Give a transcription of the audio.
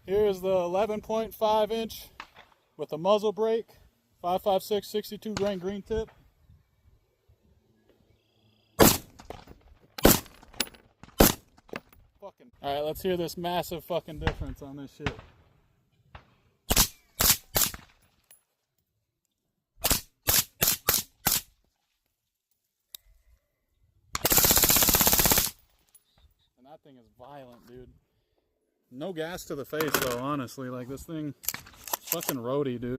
Here's the 11.5 inch with a muzzle brake, 5.56 62 grain green tip. All right, let's hear this massive fucking difference on this shit. And that thing is violent, dude. No gas to the face though, honestly. Like, this thing, fucking RHODIE, dude.